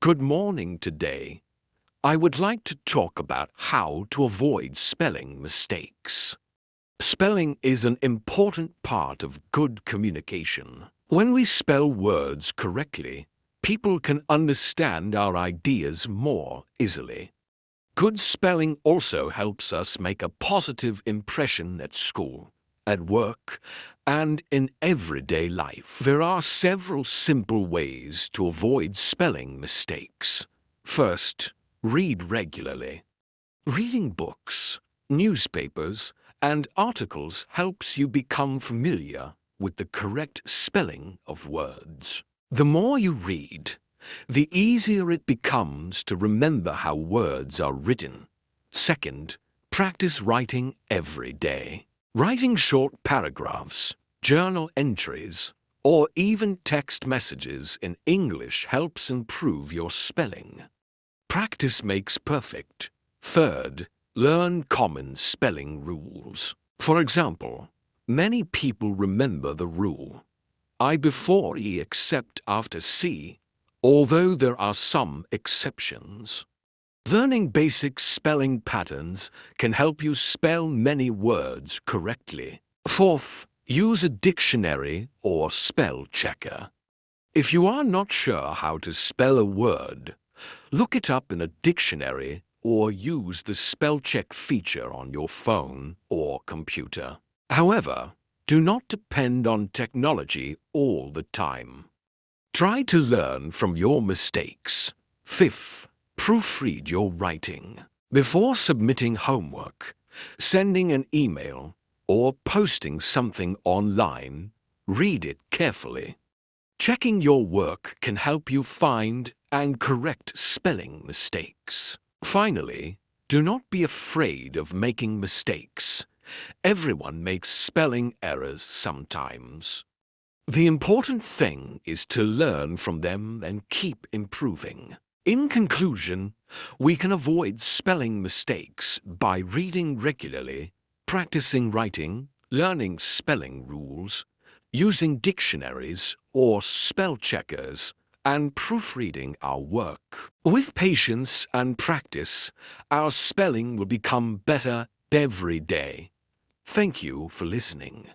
Good morning today. I would like to talk about how to avoid spelling mistakes. Spelling is an important part of good communication. When we spell words correctly, people can understand our ideas more easily. Good spelling also helps us make a positive impression at school, at work, and in everyday life. There are several simple ways to avoid spelling mistakes. First, read regularly. Reading books, newspapers, and articles helps you become familiar with the correct spelling of words. The more you read, the easier it becomes to remember how words are written. Second, practice writing every day. Writing short paragraphs, journal entries, or even text messages in English helps improve your spelling. Practice makes perfect. Third, learn common spelling rules. For example, many people remember the rule I before E except after C, although there are some exceptions. Learning basic spelling patterns can help you spell many words correctly. Fourth, use a dictionary or spell checker. If you are not sure how to spell a word, look it up in a dictionary or use the spell check feature on your phone or computer. However, do not depend on technology all the time. Try to learn from your mistakes. Fifth, proofread your writing. Before submitting homework, sending an email, or posting something online, read it carefully. Checking your work can help you find and correct spelling mistakes. Finally, do not be afraid of making mistakes. Everyone makes spelling errors sometimes. The important thing is to learn from them and keep improving. In conclusion, we can avoid spelling mistakes by reading regularly, practicing writing, learning spelling rules, using dictionaries or spell checkers, and proofreading our work. With patience and practice, our spelling will become better every day. Thank you for listening.